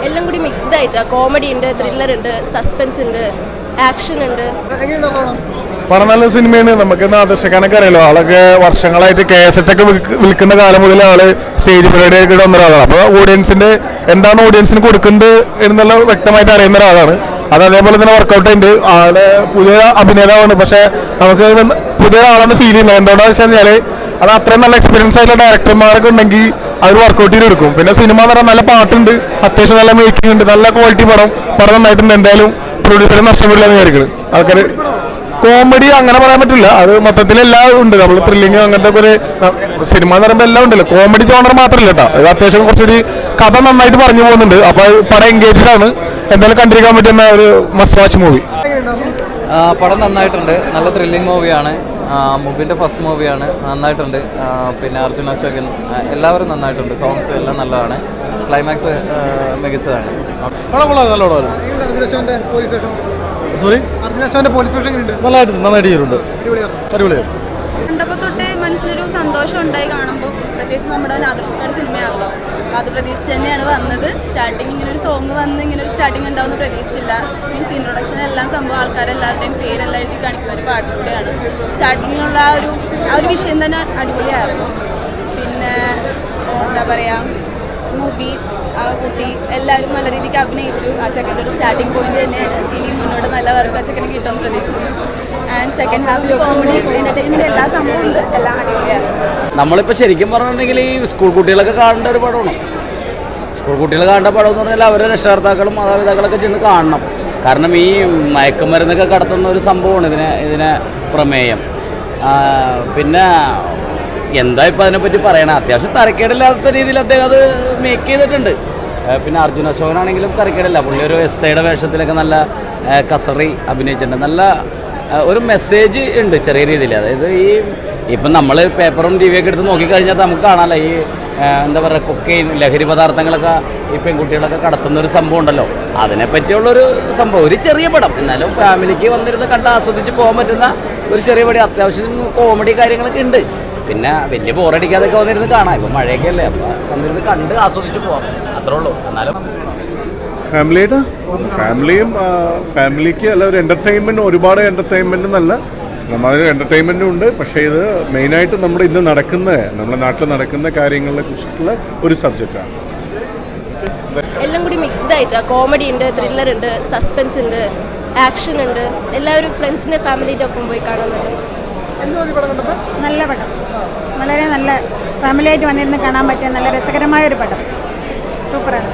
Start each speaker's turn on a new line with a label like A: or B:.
A: എല്ലാം കൂടി മിക്സ്ഡ് ആയിട്ടാണ്. കോമഡി ഉണ്ട്, ത്രില്ലർ ഉണ്ട്, സസ്പെൻസ് ഉണ്ട്, ആക്ഷൻ ഉണ്ട്.
B: പടം നല്ല സിനിമയാണ്. നമുക്ക് ആദർശക്കാനൊക്കെ അറിയാലോ. ആളൊക്കെ വർഷങ്ങളായിട്ട് കേസറ്റൊക്കെ വിൽക്കുന്ന കാലം മുതൽ ആള് സ്റ്റേജ് പരിപാടിയൊക്കെ വന്ന ഒരാളാണ്. അപ്പോൾ ഓഡിയൻസിന്റെ എന്താണ് ഓഡിയൻസിന് കൊടുക്കുന്നത് എന്നുള്ള വ്യക്തമായിട്ട് അറിയുന്ന ഒരാളാണ്. അത് അതേപോലെ തന്നെ വർക്കൗട്ട് ഉണ്ട്. ആള് പുതിയ അഭിനേതാവാണ്. പക്ഷെ നമുക്ക് പുതിയ ആളെന്ന് ഫീൽ ചെയ്യുന്നത് എന്തുകൊണ്ടാണെന്ന് വെച്ച് കഴിഞ്ഞാൽ അത് അത്രയും നല്ല എക്സ്പീരിയൻസ് ആയിട്ടുള്ള ഡയറക്ടർമാരൊക്കെ ഉണ്ടെങ്കിൽ അവർ വർക്കൗട്ട് ചെയ്തെടുക്കും. പിന്നെ സിനിമ എന്ന് പറഞ്ഞാൽ നല്ല പാട്ടുണ്ട്, അത്യാവശ്യം നല്ല മേക്കിംഗ് ഉണ്ട്, നല്ല ക്വാളിറ്റി പടം നന്നായിട്ടുണ്ട്. എന്തായാലും പ്രൊഡ്യൂസറെ നഷ്ടപ്പെടില്ല എന്ന് വിചാരിക്കുന്നത് ആൾക്കാർ. കോമഡി അങ്ങനെ പറയാൻ പറ്റില്ല, അത് മൊത്തത്തിൽ എല്ലാം ഉണ്ട്. നമ്മൾ ത്രില്ലിങ് അങ്ങനത്തെ ഒരു സിനിമ എന്ന് പറയുമ്പോൾ എല്ലാം ഉണ്ടല്ലോ. കോമഡി ജോണർ മാത്രമല്ല കേട്ടോ, അത് അത്യാവശ്യം കുറച്ചൊരു കഥ നന്നായിട്ട് പറഞ്ഞു പോകുന്നുണ്ട്. അപ്പോൾ പടം എൻഗേജ്ഡ് ആണ്. എന്തായാലും കണ്ടിരിക്കാൻ പറ്റുന്ന ഒരു മസ്റ്റ് വാച്ച് മൂവി.
C: പടം നന്നായിട്ടുണ്ട്, നല്ല ത്രില്ലിങ് മൂവിയാണ്. മുബിൻ്റെ ഫസ്റ്റ് മൂവിയാണ്, നന്നായിട്ടുണ്ട്. പിന്നെ അർജുൻ അശോകൻ എല്ലാവരും നന്നായിട്ടുണ്ട്. സോങ്സ് എല്ലാം നല്ലതാണ്. ക്ലൈമാക്സ് മികച്ചതാണ്.
B: നന്നായിട്ട് ചെയ്തിട്ടുണ്ട്.
A: കണ്ടപ്പോൾ തൊട്ടേ മനസ്സിലൊരു സന്തോഷം ഉണ്ടായി കാണുമ്പോൾ. പ്രത്യേകിച്ച് നമ്മുടെ ആദർശക്കാർ സിനിമയാണല്ലോ, അത് പ്രതീക്ഷിച്ച് തന്നെയാണ് വന്നത്. സ്റ്റാർട്ടിങ് ഇങ്ങനെ ഒരു സോങ് വന്ന് ഇങ്ങനെ ഒരു സ്റ്റാർട്ടിങ് ഉണ്ടാവുമെന്ന് പ്രതീക്ഷിച്ചില്ല. മീൻസ് ഇൻട്രൊഡക്ഷൻ എല്ലാം സംഭവം ആൾക്കാരെല്ലാവരുടെയും പേരെല്ലാം എഴുതി കാണിക്കുന്ന ഒരു പാട്ടിലൂടെയാണ്. സ്റ്റാർട്ടിങ്ങിലുള്ള ആ ഒരു വിഷയം തന്നെ അടിപൊളിയായിരുന്നു. പിന്നെ എന്താ പറയുക, മൂവി ആ കുട്ടി എല്ലാവരും നല്ല രീതിക്ക് അഭിനയിച്ചു. ആ ചെക്കൻ്റെ ഒരു സ്റ്റാർട്ടിങ് പോയിന്റ് തന്നെയാണ്. ഇനി മുന്നോട്ട് നല്ല വർക്ക് ആ ചെക്കന് കിട്ടുമെന്ന് പ്രതീക്ഷിക്കുന്നു. And second Hafil comedy entertainment എല്ലാ സംഭവവും ഉണ്ട്, എല്ലാം അടിപൊളിയാണ്.
D: നമ്മളിപ്പോൾ ശരിക്കും പറഞ്ഞിട്ടുണ്ടെങ്കിൽ ഈ സ്കൂൾ കുട്ടികളൊക്കെ കാണേണ്ട ഒരു പടമാണ്. സ്കൂൾ കുട്ടികൾ കാണേണ്ട പടം എന്ന് പറഞ്ഞാൽ അവരുടെ രക്ഷകർത്താക്കളും മാതാപിതാക്കളൊക്കെ ചെന്ന് കാണണം. കാരണം ഈ മയക്കുമരുന്നൊക്കെ കടത്തുന്ന ഒരു സംഭവമാണ് ഇതിനെ പ്രമേയം. പിന്നെ എന്താ ഇപ്പം അതിനെപ്പറ്റി പറയണം, അത്യാവശ്യം തരക്കേടില്ലാത്ത രീതിയിൽ അദ്ദേഹം അത് മേക്ക് ചെയ്തിട്ടുണ്ട്. പിന്നെ അർജുൻ അശോകനാണെങ്കിലും തരക്കേടില്ല. പുള്ളി ഒരു എസ്ഐയുടെ വേഷത്തിലൊക്കെ നല്ല കസറി അഭിനയിച്ചിട്ടുണ്ട്. നല്ല ഒരു മെസ്സേജ് ഉണ്ട് ചെറിയ രീതിയിൽ. അതായത് ഇപ്പം നമ്മൾ പേപ്പറും ടി വിയൊക്കെ എടുത്ത് നോക്കിക്കഴിഞ്ഞാൽ നമുക്ക് കാണാമല്ലോ, ഈ എന്താ പറയുക, കൊക്കൈൻ ലഹരി പദാർത്ഥങ്ങളൊക്കെ ഈ പെൺകുട്ടികളൊക്കെ കടത്തുന്ന ഒരു സംഭവം ഉണ്ടല്ലോ. അതിനെപ്പറ്റിയുള്ളൊരു സംഭവം, ഒരു ചെറിയ പടം, എന്നാലും ഫാമിലിക്ക് വന്നിരുന്ന് കണ്ട് ആസ്വദിച്ച് പോകാൻ പറ്റുന്ന ഒരു ചെറിയ പടം. അത്യാവശ്യം കോമഡി കാര്യങ്ങളൊക്കെ ഉണ്ട്. പിന്നെ വലിയ ബോറടിക്കാതൊക്കെ വന്നിരുന്ന് കാണാം. ഇപ്പം മഴയൊക്കെ അല്ലേ, അപ്പോൾ വന്നിരുന്ന് കണ്ട് ആസ്വദിച്ച് പോകാം, അത്രേ ഉള്ളൂ. എന്നാലും
B: ഫാമിലിക്ക് അല്ല, ഒരു എൻ്റർടൈൻമെൻറ്റ്, ഒരുപാട് എൻ്റർടൈൻമെൻറ്റ് നല്ല നന്നായൊരു എൻ്റർടൈൻമെൻറ്റും ഉണ്ട്. പക്ഷേ ഇത് മെയിനായിട്ട് നമ്മുടെ നമ്മുടെ നാട്ടിൽ നടക്കുന്ന കാര്യങ്ങളെ കുറിച്ചിട്ടുള്ള ഒരു സബ്ജക്റ്റാണ്.
A: എല്ലാം കൂടി മിക്സ്ഡ് ആയിട്ടാണ്. കോമഡി ഉണ്ട്, ത്രില്ലർ ഉണ്ട്, സസ്പെൻസ് ഉണ്ട്, ആക്ഷൻ ഉണ്ട്. എല്ലാവരും ഫ്രണ്ട്സിൻ്റെ ഫാമിലിയുടെ ഒപ്പം പോയി കാണുന്നുണ്ട്.
E: നല്ല പടം, വളരെ നല്ല ഫാമിലിയായിട്ട് വന്നിരുന്ന് കാണാൻ പറ്റിയ നല്ല രസകരമായ ഒരു പടം. സൂപ്പറാണ്.